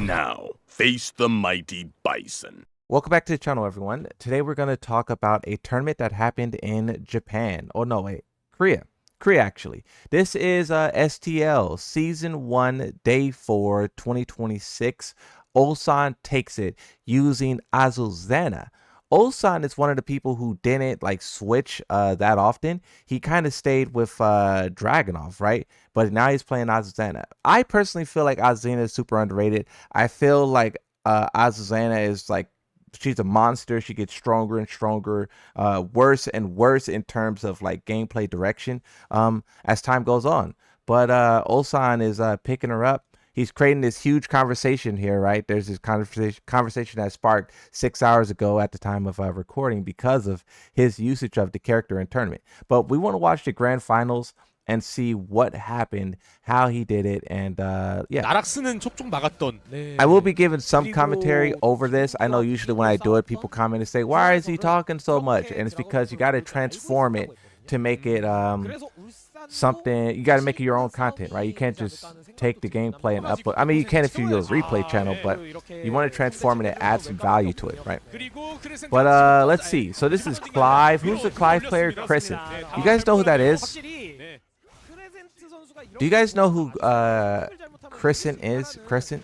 Now, face the mighty bison. Welcome back to the channel, everyone. Today we're going to talk about a tournament that happened in Japan. Oh, no, wait. Korea. Korea, actually. This is STL Season 1, Day 4, 2026. Ulsan takes it using Azucena. Ulsan is one of the people who didn't switch that often. He kind of stayed with Dragunov, right? But now he's playing Azucena. I personally feel like Azucena is super underrated. I feel like Azucena is she's a monster. She gets stronger and stronger, worse and worse in terms of gameplay direction as time goes on. But Ulsan is picking her up. He's creating this huge conversation here, right? There's this conversation that sparked 6 hours ago at the time of recording because of his usage of the character in tournament. But we want to watch the grand finals and see what happened, how he did it, and yeah. I will be giving some commentary over this. I know usually when I do it, people comment and say, why is he talking so much? And it's because you got to transform it to make it something. You got to make it your own content, right? You can't just take the gameplay and upload. I mean, you can if you use a replay channel, but you want to transform it and add some value to it, right? But let's see. So this is Clive. Who's the Clive player? Crescent. You guys know who that is? Do you guys know who Crescent is? Crescent?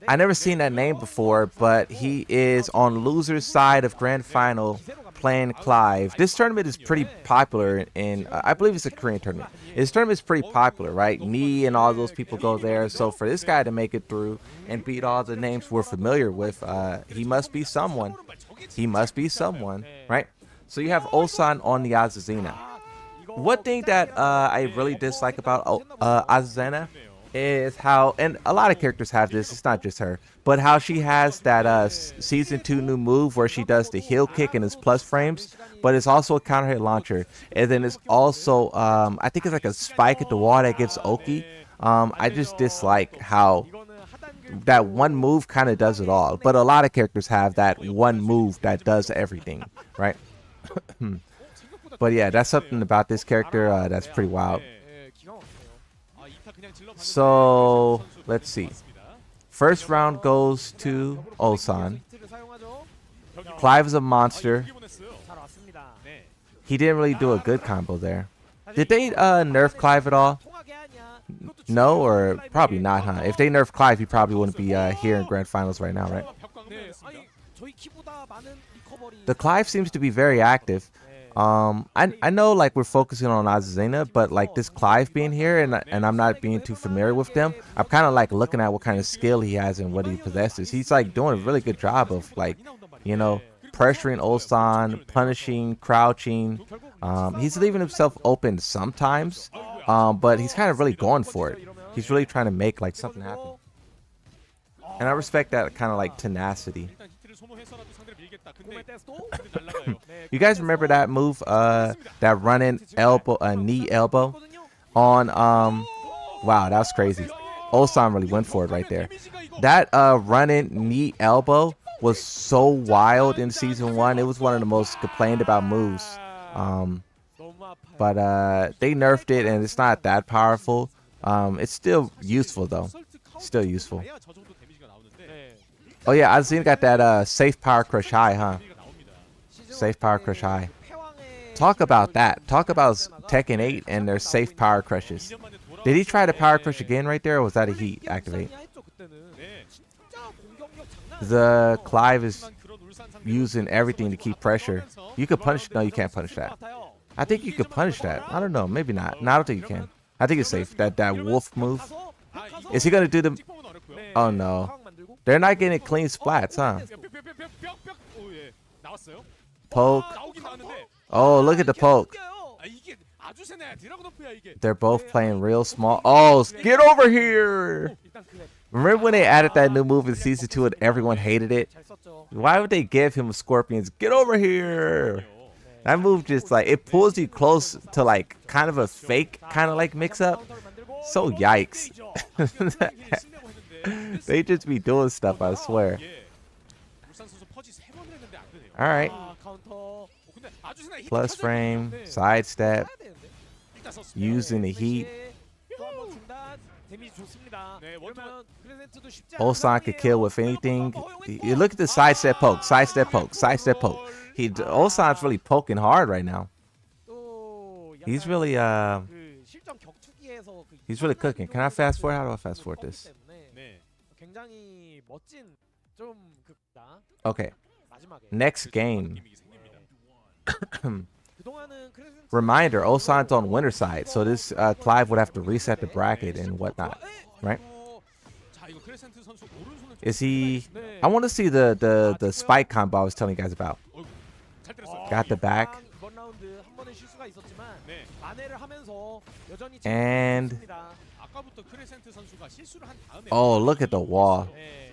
I never seen that name before, but he is on loser's side of grand final playing Clive. This tournament is pretty popular in I believe it's a Korean tournament. This tournament is pretty popular, right? Knee and all those people go there. So for this guy to make it through and beat all the names we're familiar with, he must be someone. He must be someone, right? So you have Ulsan on the Azucena. One thing that I really dislike about Azucena is how, and a lot of characters have this, it's not just her, but how she has that season 2 new move where she does the heel kick and it's plus frames, but it's also a counter hit launcher, and then it's also I think it's like a spike at the wall that gives Oki. I just dislike how that one move kind of does it all, but a lot of characters have that one move that does everything, right? But yeah, that's something about this character that's pretty wild. So let's see. First round goes to Ulsan. Clive is a monster. He didn't really do a good combo there. Did they nerf Clive at all? No, or probably not, huh? If they nerf Clive, he probably wouldn't be here in grand finals right now, right? The Clive seems to be very active. I know we're focusing on Azucena, but this Clive being here and I'm not being too familiar with them, I'm kind of looking at what kind of skill he has and what he possesses. He's doing a really good job of pressuring Ulsan, punishing, crouching. He's leaving himself open sometimes, but he's kind of really going for it. He's really trying to make something happen, and I respect that kind of tenacity. You guys remember that move, that running elbow, knee elbow on wow, that was crazy. Ulsan really went for it right there. That running knee elbow was so wild in season 1. It was one of the most complained about moves, but they nerfed it and it's not that powerful. It's still useful though, still useful. Oh yeah, Azucena got that safe power crush high, huh? Safe power crush high. Talk about that. Talk about Tekken 8 and their safe power crushes. Did he try to power crush again right there, or was that a heat activate? The Clive is using everything to keep pressure. You could punish. No, you can't punish that. I think you could punish that. I don't know. Maybe not. No, I don't think you can. I think it's safe. That wolf move. Is he gonna do the? Oh no. They're not getting clean splats, huh? Poke. Oh, look at the poke. They're both playing real small. Oh, get over here. Remember when they added that new move in season 2 and everyone hated it? Why would they give him a Scorpion's get over here? That move just it pulls you close to kind of a fake kind of mix up. So yikes. They just be doing stuff, I swear. Alright. Plus frame, sidestep, using the heat. Ulsan could kill with anything. You look at the sidestep poke, sidestep poke, sidestep poke. Ulsan's really poking hard right now. He's really cooking. Can I fast forward? How do I fast forward this? Okay. Next game. Reminder, Ulsan's on winner side, so this Clive would have to reset the bracket and whatnot, right? Is he? I want to see the spike combo I was telling you guys about. Got the back. And oh, look at the wall.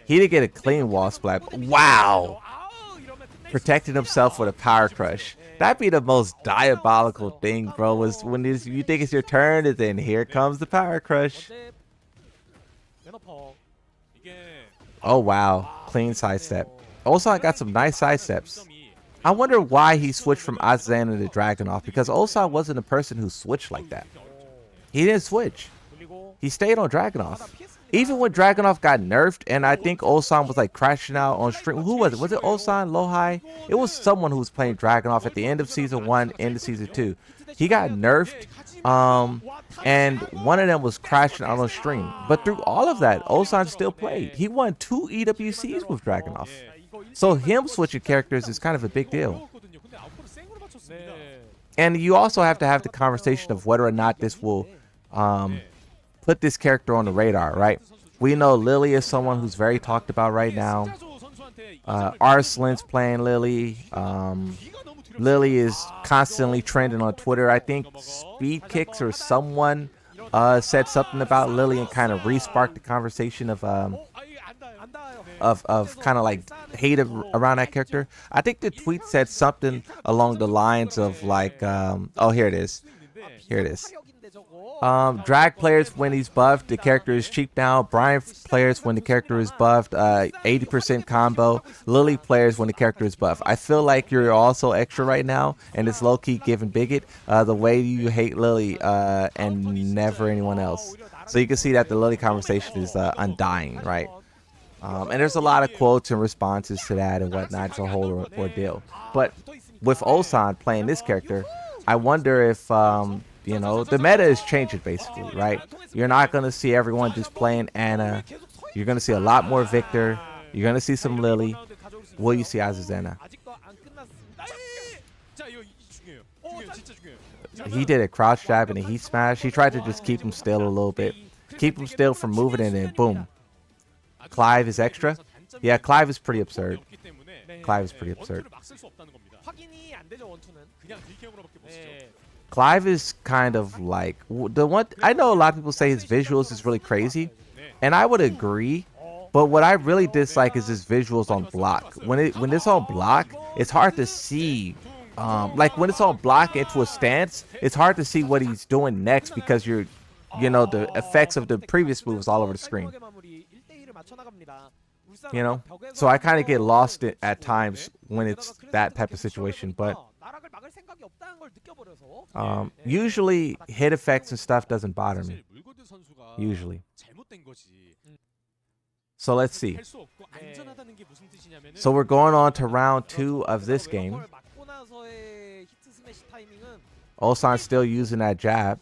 He didn't get a clean wall splat. Wow. Protected himself with a power crush. That'd be the most diabolical thing, bro. Was when you think it's your turn, and then here comes the power crush. Oh wow, clean sidestep. Ulsan got some nice sidesteps. I wonder why he switched from Azucena to Dragunov, because Ulsan wasn't a person who switched like that. He didn't switch. He stayed on Dragunov. Even when Dragunov got nerfed, and I think Ulsan was like crashing out on stream. Who was it? Was it Ulsan, Lohai? It was someone who was playing Dragunov at the end of season 1, end of season 2. He got nerfed, and one of them was crashing out on stream. But through all of that, Ulsan still played. He won 2 EWCs with Dragunov. So him switching characters is kind of a big deal. And you also have to have the conversation of whether or not this will put this character on the radar, right? We know Lily is someone who's very talked about right now. Arslan's playing Lily. Lily is constantly trending on Twitter. I think Speed Kicks or someone said something about Lily and kind of re-sparked the conversation of kind of like hate around that character. I think the tweet said something along the lines of like, oh, here it is. Here it is. Drag players, when he's buffed, the character is cheap now. Brian players, when the character is buffed, 80% combo. Lily players, when the character is buffed. I feel like you're also extra right now, and it's low-key giving bigot the way you hate Lily and never anyone else. So you can see that the Lily conversation is undying, right? And there's a lot of quotes and responses to that and whatnot. It's a whole ordeal. But with Ulsan playing this character, I wonder if you know, the meta is changing basically, right? You're not going to see everyone just playing Anna. You're going to see a lot more Victor. You're going to see some Lily. Will you see Azucena? He did a crouch jab and a heat smash. He tried to just keep him still a little bit. Keep him still from moving, and then boom. Clive is extra. Yeah, Clive is pretty absurd. Clive is pretty absurd. Clive is kind of like the one. I know a lot of people say his visuals is really crazy, and I would agree. But what I really dislike is his visuals on block. When it's on block, it's hard to see. Like when it's on block into a stance, it's hard to see what he's doing next because you know, the effects of the previous moves all over the screen. You know, so I kind of get lost at times when it's that type of situation. But usually hit effects and stuff doesn't bother me. Usually. So let's see. So we're going on to round 2 of this game. Ulsan's still using that jab.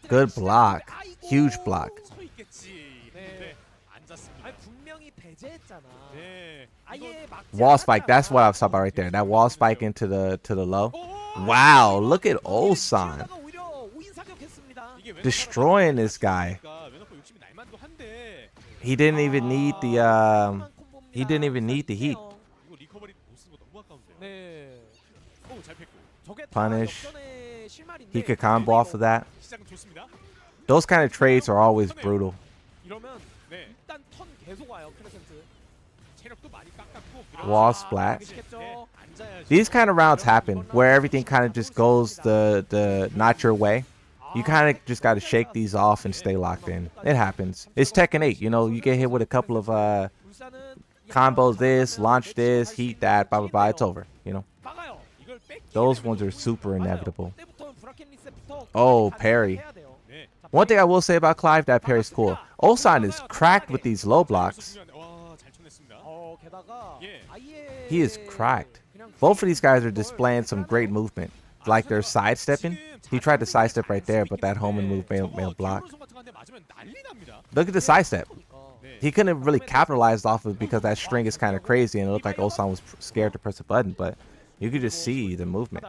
Good block. Huge block. Wall spike, that's what I was talking about right there. That wall spike into the low. Wow, look at Ulsan destroying this guy. He didn't even need the heat. Punish. He could combo off of that. Those kind of trades are always brutal. Wall splat. These kind of rounds happen where everything kind of just goes the not your way. You kind of just got to shake these off and stay locked in. It happens. It's Tekken 8. You know, you get hit with a couple of combos, this, launch this, heat that, blah, blah, blah. It's over, you know. Those ones are super inevitable. Oh, parry. One thing I will say about Clive, that parry's cool. Ulsan is cracked with these low blocks. He is cracked. Both of these guys are displaying some great movement. Like they're sidestepping. He tried to sidestep right there, but that homing move made him block. Look at the sidestep. He couldn't really capitalize off of it because that string is kind of crazy and it looked like Ulsan was scared to press a button, but you could just see the movement.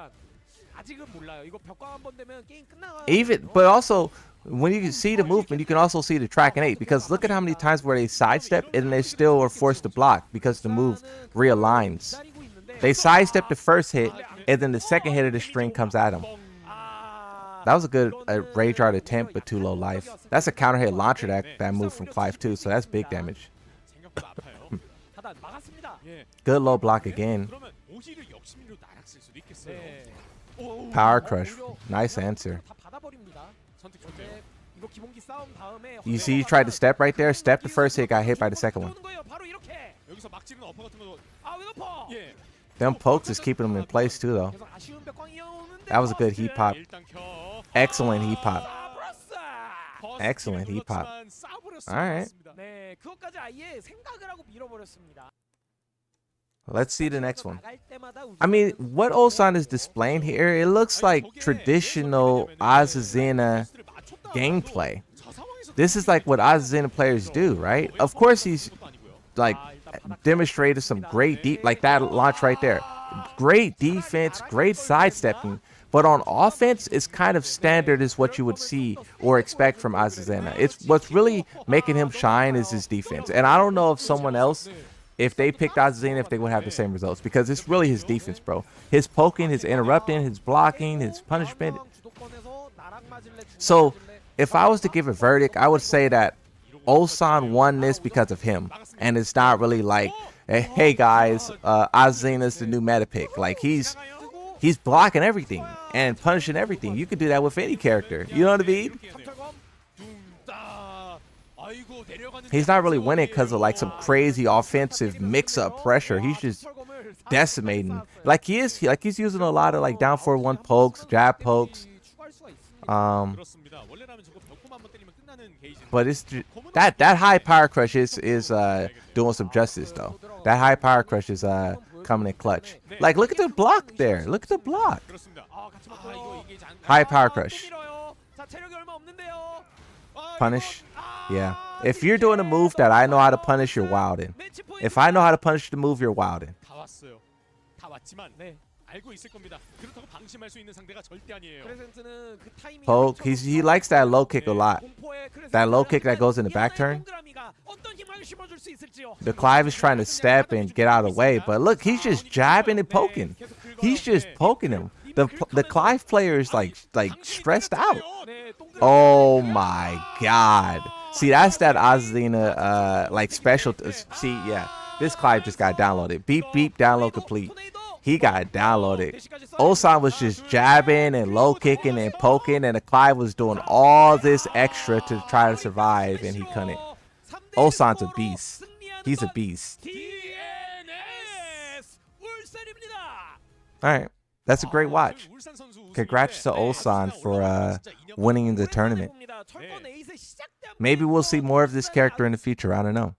But also, when you can see the movement, you can also see the track and 8, because look at how many times where they sidestep and they still are forced to block because the move realigns. They sidestep the first hit, and then the second hit of the string comes at them. That was a good rage art attempt, but too low life. That's a counter hit launcher that move from Clive too, so that's big damage. Good low block again. Power crush. Nice answer. You see, he tried to step right there. Step the first hit, got hit by the second one. Them pokes is keeping him in place too, though. That was a good heat pop. Excellent heat pop. Excellent heat pop. All right. Let's see the next one. I mean, what Ulsan is displaying here, it looks like traditional Azucena gameplay. This is like what Azucena players do, right? Of course, he's like demonstrated some great like that launch right there. Great defense, great sidestepping. But on offense, it's kind of standard as what you would see or expect from Azucena. It's what's really making him shine is his defense. And I don't know if someone else, if they picked Azucena, if they would have the same results, because it's really his defense, bro. His poking, his interrupting, his blocking, his punishment. So if I was to give a verdict, I would say that Ulsan won this because of him. And it's not really like, hey guys, Azucena's the new meta pick. Like he's blocking everything and punishing everything. You could do that with any character. You know what I mean? He's not really winning because of like some crazy offensive mix-up pressure. He's just decimating. Like he's using a lot of like down 4-1 pokes, jab pokes. But it's that high power crush is doing some justice though. That high power crush is coming in clutch. Like look at the block there. Look at the block. High power crush. Punish. Yeah. If you're doing a move that I know how to punish, you're wilding. If I know how to punish the move, you're wilding. Poke. He likes that low kick a lot. That low kick that goes in the back turn. The Clive is trying to step and get out of the way, but look, he's just jabbing and poking. He's just poking him. The Clive player is like stressed out. Oh my god. See, that's that Azucena like special. See, yeah, this Clive just got downloaded. Beep beep, download complete. He got downloaded. Ulsan was just jabbing and low kicking and poking, and the Clive was doing all this extra to try to survive, and he couldn't. Ulsan's a beast. He's a beast. All right, that's a great watch. Congrats to Ulsan for winning the tournament. Maybe we'll see more of this character in the future. I don't know.